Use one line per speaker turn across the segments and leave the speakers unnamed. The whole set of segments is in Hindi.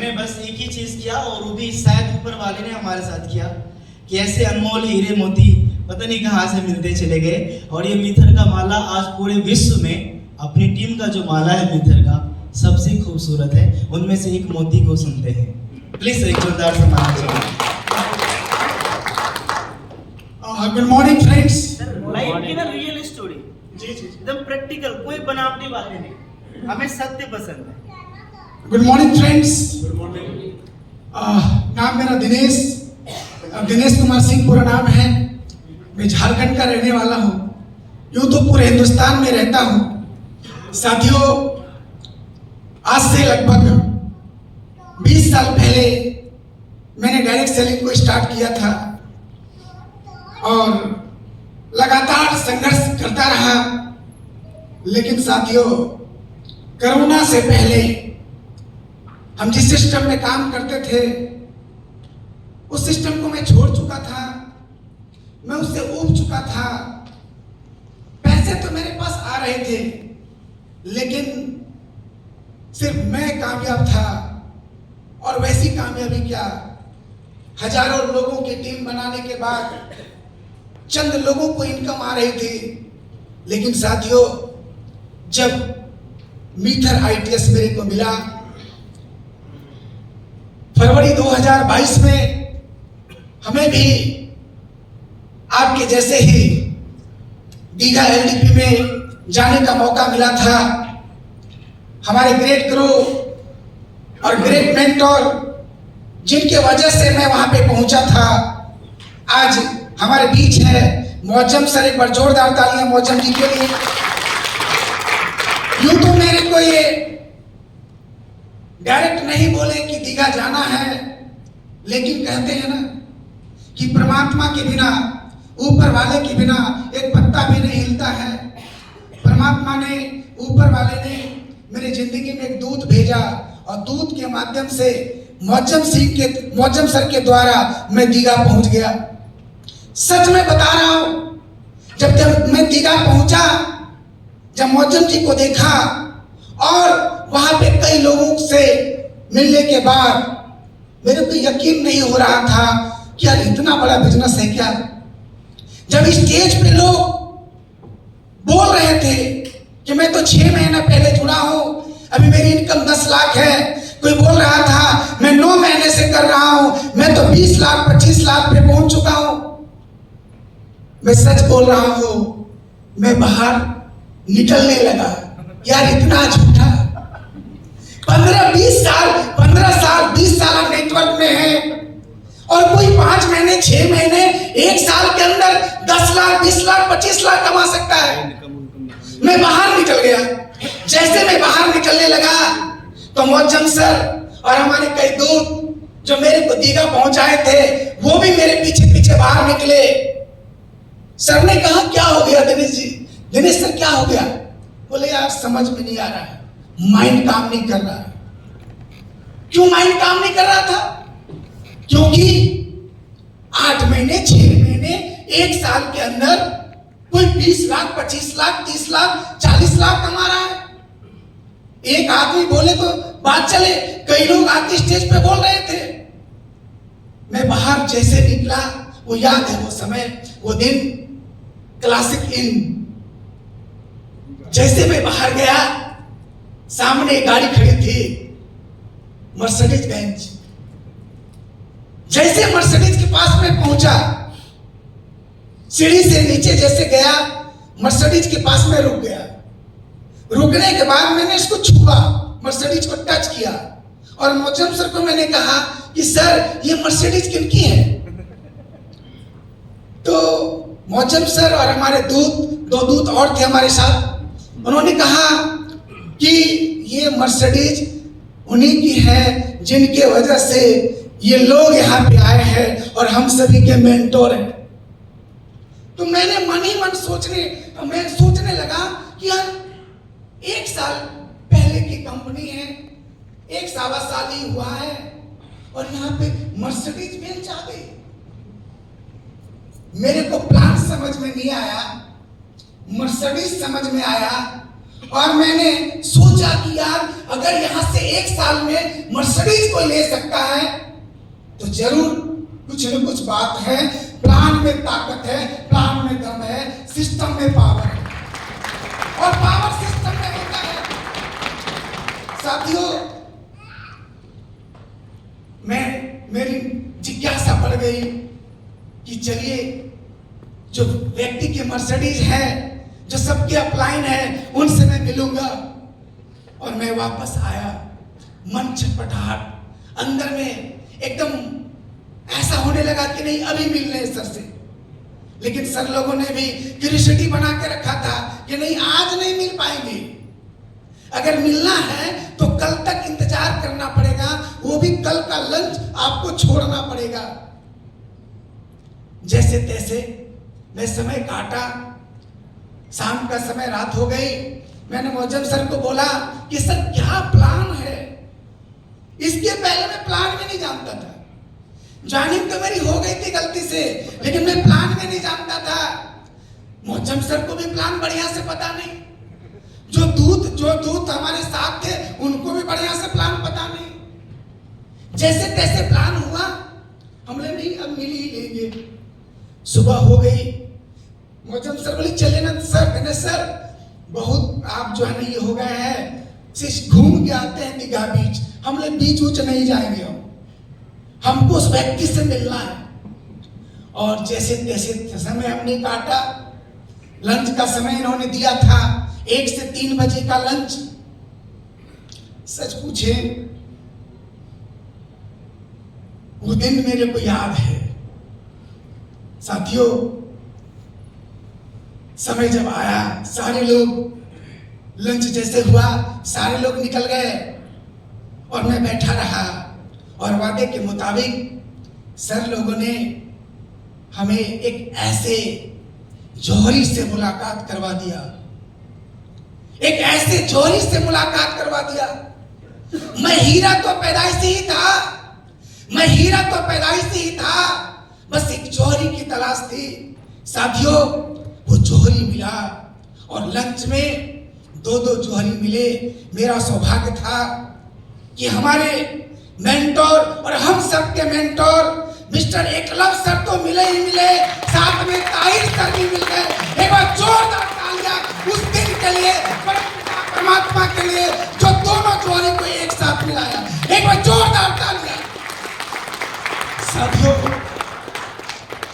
मैंने बस एक ही चीज किया, और वो भी शायद ऊपर वाले ने हमारे साथ किया, कि ऐसे अनमोल हीरे मोती पता नहीं कहाँ से मिलते चले गए। और ये मिथर का माला आज पूरे विश्व में अपनी टीम का जो माला है मिथर का सबसे खूबसूरत है, उनमें से एक मोती को सुनते हैं। प्लीज एक जोरदार से माला चाहिए।
Good morning friends.
लाइफ की ना रियल स्टोरी,
जी जी
एकदम प्रैक्टिकल, कोई बनावटी बातें नहीं, हमें सत्य पसंद है।
Good morning friends. नाम मेरा दिनेश कुमार सिंह पूरा नाम है। मैं झारखंड का रहने वाला हूँ, यूँ तो पूरे हिंदुस्तान में रहता हूँ। साथियों, आज से लगभग 20 साल पहले मैंने डायरेक्ट सेलिंग को स्टार्ट किया था और लगातार संघर्ष करता रहा। लेकिन साथियों, कोरोना से पहले हम जिस सिस्टम में काम करते थे उस सिस्टम को मैं छोड़ चुका था, मैं उससे ऊब चुका था। पैसे तो मेरे पास आ रहे थे, लेकिन सिर्फ मैं कामयाब था। और वैसी कामयाबी क्या, हजारों लोगों की टीम बनाने के बाद चंद लोगों को इनकम आ रही थी। लेकिन साथियों, जब मीथर आईटीएस मेरे को मिला फरवरी 2022 में, हमें भी आपके जैसे ही दीघा एलडीपी में जाने का मौका मिला था। हमारे ग्रेट गुरु और ग्रेट मेंटोर जिनके वजह से मैं वहां पे पहुंचा था, आज हमारे बीच है। मौजम सर, एक बार जोरदार तालियां मौजम जी के लिए। यूं तो मेरे को ये डायरेक्ट नहीं बोले कि दीघा जाना है, लेकिन कहते हैं ना कि परमात्मा के बिना, ऊपर वाले के बिना एक पत्ता भी नहीं हिलता है। परमात्मा ने, ऊपर वाले ने मेरी जिंदगी में एक दूत भेजा, और दूत के माध्यम से मौजम सर के द्वारा मैं दीघा पहुंच गया। सच में बता रहा हूं, जब मैं दीघा पहुंचा, जब मौजम जी को देखा और वहां पे कई लोगों से मिलने के बाद मेरे को यकीन नहीं हो रहा था कि यार इतना बड़ा बिजनेस है क्या। जब स्टेज पे लोग बोल रहे थे कि मैं तो 6 महीना पहले जुड़ा हूं, अभी मेरी इनकम 10 लाख है। कोई बोल रहा था मैं 9 महीने से कर रहा हूं, मैं तो 20 लाख 25 लाख पे पहुंच चुका हूं। मैं सच बोल रहा हूं, मैं बाहर निकलने लगा। यार इतना झूठा, 15 साल 20 साल नेटवर्क में है, और कोई 5 महीने 6 महीने 1 साल के अंदर 10 लाख 20 लाख 25 लाख कमा सकता है। मैं बाहर निकल गया। जैसे मैं बाहर निकलने लगा तो मौजम सर और हमारे कई दोस्त जो मेरे को दीघा पहुंचाए थे, वो भी मेरे पीछे पीछे बाहर निकले। सर ने कहा क्या हो गया दिनेश जी? दिनेश सर क्या हो गया? बोले यार समझ में नहीं आ रहा है, माइंड काम नहीं कर रहा है। क्यों माइंड काम नहीं कर रहा था? क्योंकि 8 महीने 6 महीने 1 साल के अंदर कोई 20 लाख 25 लाख 30 लाख 40 लाख कमा रहा है। एक आदमी बोले तो बात चले, कई लोग आके स्टेज पे बोल रहे थे। मैं बाहर जैसे निकला, वो याद है वो समय, वो दिन, क्लासिक इन। जैसे मैं बाहर गया, सामने एक गाड़ी खड़ी थी, मर्सिडीज बेंज। जैसे मर्सिडीज के पास में पहुंचा, सीढ़ी से नीचे जैसे गया, मर्सिडीज के पास में रुक गया। रुकने के बाद मैंने इसको छुआ, मर्सिडीज को टच किया, और मौजम सर को मैंने कहा कि सर ये मर्सिडीज किनकी है? तो मौजम सर और हमारे दो दूत और थे हमारे साथ, उन्होंने कहा कि ये मर्सिडीज उन्हीं की है जिनके वजह से ये लोग यहाँ पे आए हैं और हम सभी के मेंटोर हैं। तो मैंने मन ही मन सोचने लगा कि यार 1 साल पहले की कंपनी है, 1 सवा साल ही हुआ है, और यहाँ पे मर्सिडीज बेंच आ गई। मेरे को प्लान समझ में नहीं आया, मर्सिडीज समझ में आया, और मैंने सोचा कि यार अगर यहाँ से 1 साल में मर्सिडीज कोई ले सकता है तो जरूर कुछ न कुछ बात है। प्लान में ताकत है, प्लान में दम है, सिस्टम में पावर है, और पावर सिस्टम में होता है। साथियों, मेरी जिज्ञासा बढ़ गई कि चलिए जो व्यक्ति के मर्सिडीज है, जो सबके अपलाइन है, उनसे मैं मिलूंगा। और मैं वापस आया, मन छटपटाहट अंदर में एकदम ऐसा होने लगा कि नहीं अभी मिलने सर से। लेकिन सर लोगों ने भी क्यूरियोसिटी बना के रखा था कि नहीं आज नहीं मिल पाएंगे, अगर मिलना है तो कल तक इंतजार करना पड़ेगा, वो भी कल का लंच आपको छोड़ना पड़ेगा। जैसे तैसे मैं समय काटा, शाम का समय, रात हो गई। मैंने मौजम सर को बोला कि सर क्या प्लान है। इसके पहले मैं प्लान में नहीं जानता था, ज्वाइनिंग तो मेरी हो गई थी गलती से, लेकिन मैं प्लान में नहीं जानता था। मौजम सर को भी प्लान बढ़िया से पता नहीं, जो दूत हमारे साथ थे उनको भी बढ़िया से प्लान पता नहीं। जैसे तैसे प्लान हुआ, हमने नहीं अब मिल ही लेंगे। सुबह हो गई, मौजम सर बोले चले ना सर। मैंने सर बहुत आप जो है ना ये हो गए हैं, सिर्फ घूम के आते हैं दीघा बीच, हम लोग बीच ऊंच नहीं जाएंगे, हमको उस व्यक्ति से मिलना है। और जैसे तैसे समय हमने काटा, लंच का समय इन्होंने दिया था 1 से 3 बजे का लंच। सच पूछे वो दिन मेरे को याद है। साथियों, समय जब आया, सारे लोग लंच जैसे हुआ, सारे लोग निकल गए और मैं बैठा रहा। और वादे के मुताबिक सर लोगों ने हमें एक ऐसे जौहरी से मुलाकात करवा दिया, एक ऐसे जौहरी से मुलाकात करवा दिया। मैं हीरा तो पैदाइश से ही था, मैं हीरा तो पैदाइश से ही था, बस एक जौहरी की तलाश थी। साथियों, वो जौहरी मिला और लंच में 2-2 जौहरी मिले। मेरा सौभाग्य था कि हमारे मेंटोर और हम सब के मेंटोर मिस्टर एकलव सर तो मिले ही मिले, साथ में ताहिर सर भी मिल गए। एक बार जोरदार तालियां उस दिन के लिए, परमात्मा के लिए, जो दोनों जौहरी को एक साथ मिलाया। एक बार जोरदार तालियां। साथियों,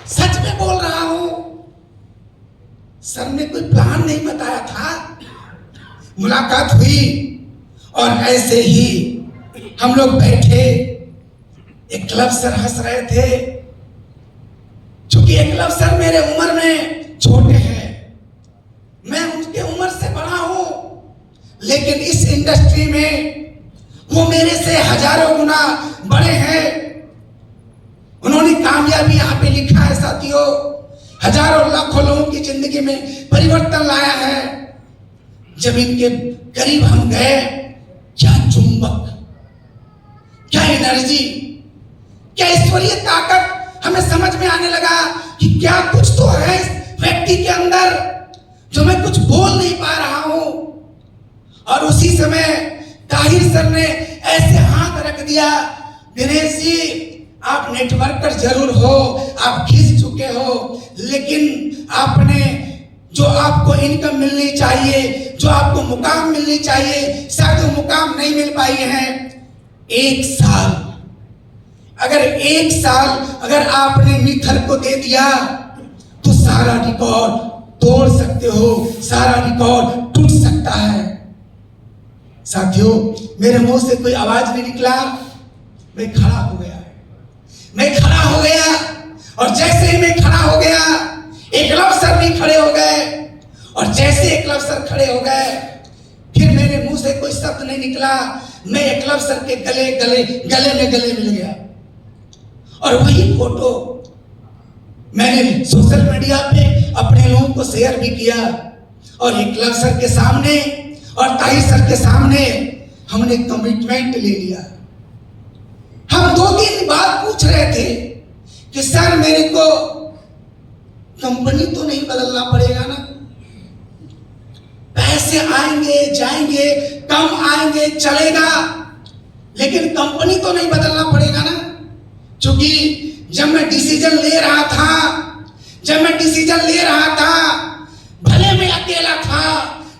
सच में बोल रहा हूं, सर ने कोई प्लान नहीं बताया था। मुलाकात हुई और ऐसे ही हम लोग बैठे। एकलव सर हंस रहे थे, क्योंकि एकलव सर मेरे उम्र में छोटे हैं, मैं उनके उम्र से बड़ा हूं, लेकिन इस इंडस्ट्री में वो मेरे से हजारों गुना बड़े हैं। उन्होंने कामयाबी यहाँ पे लिखा है साथियों, हजारों लाखों लोगों की जिंदगी में परिवर्तन लाया है। जब इनके करीब हम गए, क्या चुंबक, क्या एनर्जी, क्या ईश्वरीय ताकत हमें समझ में आने लगा कि क्या कुछ तो है इस व्यक्ति के अंदर जो मैं कुछ बोल नहीं पा रहा हूं। और उसी समय ताहिर सर ने ऐसे हाथ रख दिया, दिनेश जी आप नेटवर्कर जरूर हो, आप खिंच चुके हो, लेकिन आपने जो आपको इनकम मिलनी चाहिए, जो आपको मुकाम मिलनी चाहिए, शायद वो मुकाम नहीं मिल पाई है। 1 साल, अगर 1 साल अगर आपने मिथल को दे दिया तो सारा रिकॉर्ड तोड़ सकते हो, सारा रिकॉर्ड टूट सकता है। साथियों, मेरे मुंह से कोई आवाज नहीं निकला, मैं खड़ा हो गया, मैं खड़ा हो गया। और जैसे ही मैं खड़ा हो गया, एकलव सर भी खड़े हो गए। और जैसे एकलव सर खड़े हो गए, फिर मेरे मुंह से कोई शब्द नहीं निकला, मैं एकलव सर के गले मिल गया। और वही फोटो मैंने सोशल मीडिया पे अपने लोगों को शेयर भी किया। और एकलव सर के सामने और ताहिर सर के सामने हमने कमिटमेंट ले लिया। हम 2-3 बार पूछ रहे थे कि सर मेरे को कंपनी तो नहीं बदलना पड़ेगा ना, पैसा पैसे आएंगे जाएंगे, कम आएंगे चलेगा, लेकिन कंपनी तो नहीं बदलना पड़ेगा ना। क्योंकि जब मैं डिसीजन ले रहा था, भले मैं अकेला था,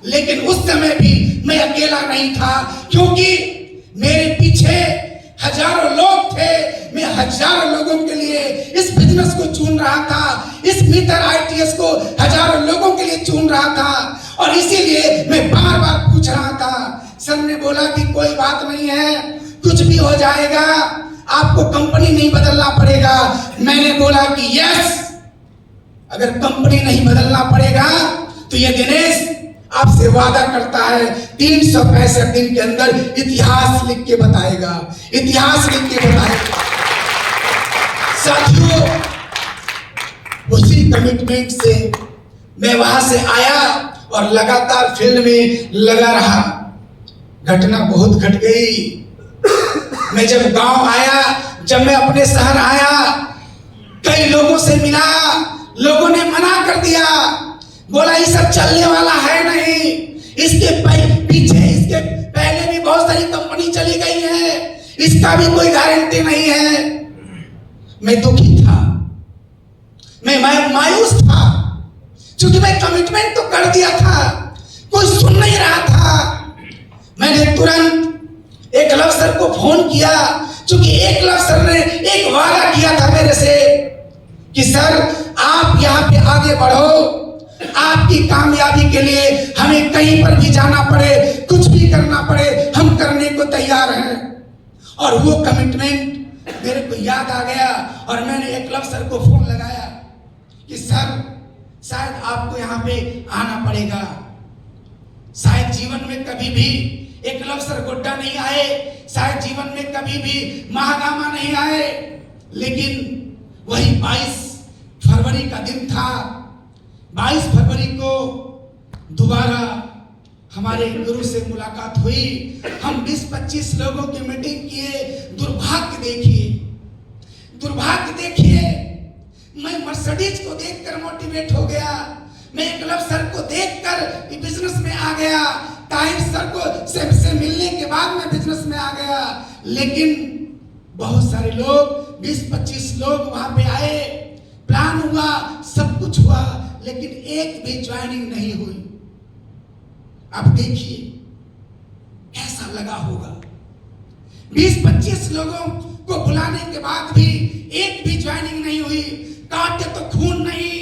लेकिन उस समय भी मैं अकेला नहीं था, क्योंकि मेरे पीछे हजारों लोग थे। मैं हजारों लोगों के लिए इस बिजनेस को चुन रहा था, इस मीटर ITS को हजारों लोगों के लिए चुन रहा था, और इसीलिए मैं बार बार पूछ रहा था। सर ने बोला कि कोई बात नहीं है, कुछ भी हो जाएगा, आपको कंपनी नहीं बदलना पड़ेगा। मैंने बोला कि यस, अगर कंपनी नहीं बदलना पड़ेगा तो ये दिनेश आपसे वादा करता है 365 दिन के अंदर इतिहास लिख के बताएगा, इतिहास लिख के बताएगा। साथियों, उसी कमिटमेंट से मैं वहां से आया और लगातार फील्ड में लगा रहा। घटना बहुत घट गई। मैं जब गांव आया, जब मैं अपने शहर आया, कई लोगों से मिला, लोगों ने मना कर दिया, बोला ये सब चलने वाला है नहीं, इसके पीछे इसके पहले भी बहुत सारी कंपनी चली गई है, इसका भी कोई गारंटी नहीं है। मैं दुखी था, मैं मायूस था, क्योंकि मैं कमिटमेंट तो कर दिया था, कोई सुन नहीं रहा था। मैंने तुरंत एकलव्य सर को फोन किया, क्योंकि एकलव्य सर ने एक वादा किया था मेरे से कि सर आप यहाँ पे आगे बढ़ो, आपकी कामयाबी के लिए हमें कहीं पर भी जाना पड़े, कुछ भी करना पड़े, हम करने को तैयार हैं। और वो कमिटमेंट मेरे को याद आ गया, और मैंने एकलव्य सर को फोन लगाया कि सर शायद आपको यहाँ पे आना पड़ेगा। शायद जीवन में कभी भी एकलव्य सर गोड्डा नहीं आए, शायद जीवन में कभी भी महागामा नहीं आए, लेकिन वही 22 फरवरी का दिन था। 22 फरवरी को दोबारा हमारे गुरु से मुलाकात हुई। हम 20-25 लोगों की मीटिंग किए। दुर्भाग्य देखिए, मैं मर्सिडीज को देखकर मोटिवेट हो गया, मैं एकलव्य सर को देखकर बिजनेस में आ गया, ताहिर सर को से मिलने के बाद मैं बिजनेस में आ गया। लेकिन बहुत सारे लोग, 20-25 लोग वहां पे आए, प्लान हुआ, सब कुछ हुआ, लेकिन एक भी ज्वाइनिंग नहीं हुई। अब देखिए कैसा लगा होगा। 20-25 लोगों को बुलाने के बाद भी एक भी ज्वाइनिंग नहीं हुई। काटे तो खून नहीं,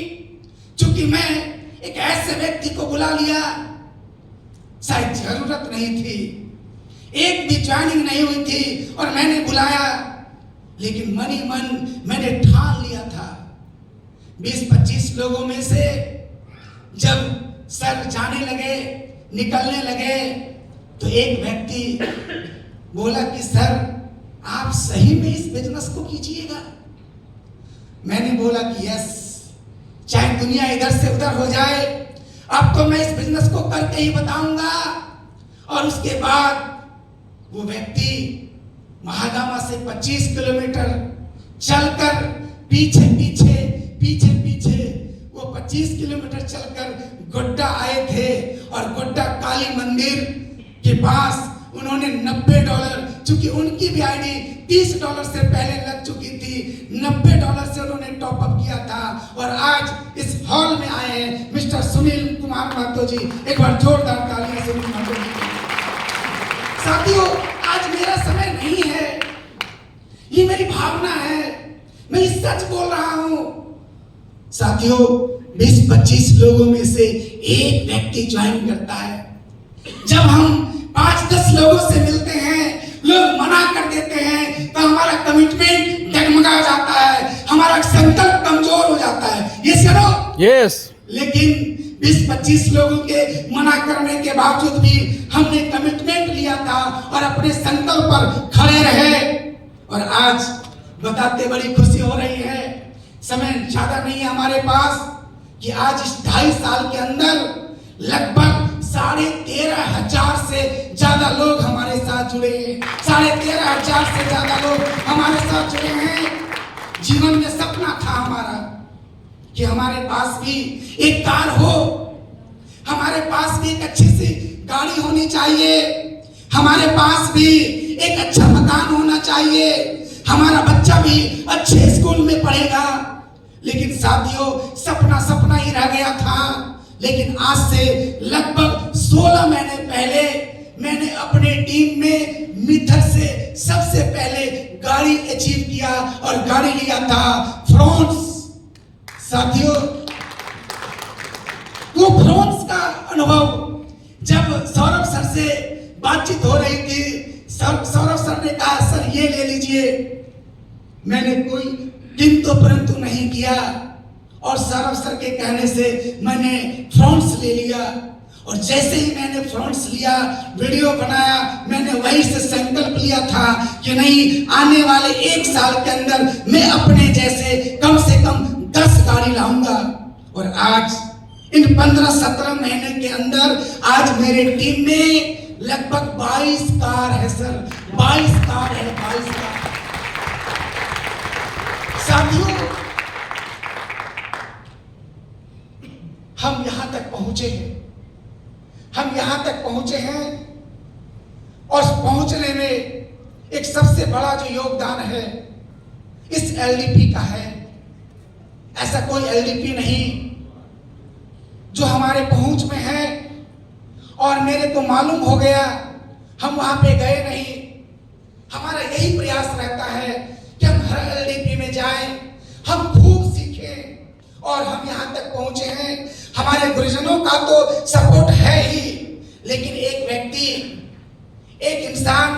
क्योंकि मैं एक ऐसे व्यक्ति को बुला लिया, शायद जरूरत नहीं थी, एक भी ज्वाइनिंग नहीं हुई थी, और मैंने बुलाया, लेकिन मन ही मन मैंने ठान लिया था। 20-25 लोगों में से जब सर जाने लगे, निकलने लगे, तो एक व्यक्ति बोला कि सर आप सही में इस बिजनेस को कीजिएगा। मैंने बोला कि यस, चाहे दुनिया इधर से उधर हो जाए, अब तो मैं इस बिजनेस को करके ही बताऊंगा। और उसके बाद वो व्यक्ति महागामा से 25 किलोमीटर चलकर पीछे वो 25 किलोमीटर चलकर गोड्डा आए थे, और गोड्डा काली मंदिर के पास उन्होंने $90, चूंकि उनकी भी आईडी $30 से पहले लग चुकी थी, $90 से उन्होंने टॉप अप किया था, और आज इस हॉल में आए हैं मिस्टर सुनील कुमार महतो जी। एक बार जोरदार तालियां सुनील महतो जी। साथियों, आज मेरा समय नहीं है, ये मेरी भावना है, मैं इस सच बोल रहा हूं। साथियों, 20-25 लोगों में से एक व्यक्ति ज्वाइन करता है। जब हम 5-10 लोगों से मिलते हैं, लोग मना कर देते हैं, तो हमारा कमिटमेंट डगमगा जाता है, हमारा संकल्प कमजोर हो जाता है। ये सुनो,
यस।
लेकिन 20-25 लोगों के मना करने के बावजूद भी हमने कमिटमेंट लिया था और अपने संकल्प पर खड़े रहे, और आज बताते बड़ी खुशी हो रही है। समय ज्यादा नहीं है हमारे पास कि आज इस 2.5 साल के अंदर लगभग 13,500 से ज्यादा लोग हमारे साथ जुड़े हैं। 13,500 से ज्यादा लोग हमारे साथ जुड़े हैं। जीवन में सपना था हमारा कि हमारे पास भी एक कार हो, हमारे पास भी एक अच्छी सी गाड़ी होनी चाहिए, हमारे पास भी एक अच्छा मकान होना चाहिए, हमारा बच्चा भी अच्छे स्कूल में पढ़ेगा। लेकिन साथियों, सपना सपना ही रह गया था। लेकिन आज से लगभग 16 महीने पहले मैंने अपने टीम में मिथर से सबसे पहले गाड़ी अचीव किया और गाड़ी लिया था फ्रांस। साथियों, वो फ्रांस का अनुभव जब सौरभ सर से बातचीत हो रही थी, सौरभ सर ने कहा सर ये ले लीजिए, मैंने कोई किंतु परंतु नहीं किया और सौरभ सर के कहने से मैंने फ्रांस ले लिया। और जैसे ही मैंने फ्रांस लिया, वीडियो बनाया, मैंने वही से संकल्प लिया था कि नहीं, आने वाले 1 साल के अंदर मैं अपने जैसे कम से कम 10 गाड़ी लाऊंगा। और आज इन 15-17 महीने के अंदर आज मेरे टीम में लगभग 22 कार है सर, 22 कार है, 22 कार। साथियों, हम यहां तक पहुंचे हैं, हम यहां तक पहुंचे हैं और पहुंचने में एक सबसे बड़ा जो योगदान है इस एलडीपी का है। ऐसा कोई एलडीपी नहीं जो हमारे पहुंच में है और मेरे को मालूम हो गया, हम वहां पे गए नहीं। हमारा यही प्रयास रहता है कि हम हर एलडीपी में जाएं, हम खूब सीखें और हम यहां तक पहुंचे हैं। हमारे गुरुजनों का तो सपोर्ट है ही, लेकिन एक व्यक्ति, एक इंसान,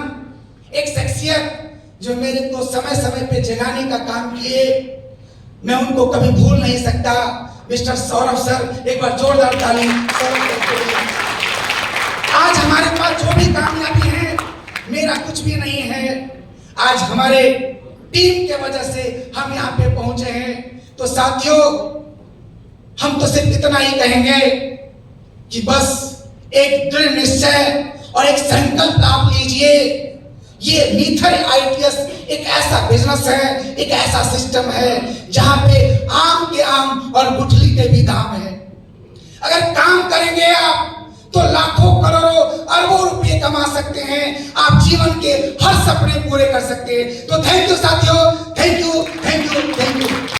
एक शख्सियत जो मेरे को समय समय पे जगाने का काम किए, मैं उनको कभी भूल नहीं सकता। मिस्टर सौरभ सर, एक बार जोरदार ताली सौरभ सर के लिए। आज हमारे पास जो भी कामयाबी है, मेरा कुछ भी नहीं है, आज हमारे टीम के वजह से हम यहाँ पे पहुंचे हैं। तो साथियों, हम तो सिर्फ इतना ही कहेंगे कि बस एक दृढ़ निश्चय और एक संकल्प आप लीजिए। ये मीथर आईटीएस एक ऐसा बिजनेस है, एक ऐसा सिस्टम है जहां पे आम के आम और गुठली के भी दाम है। अगर काम करेंगे आप तो लाखों करोड़ों अरबों रुपए कमा सकते हैं, आप जीवन के हर सपने पूरे कर सकते हैं। तो थैंक यू साथियों, thank you, thank you, thank you.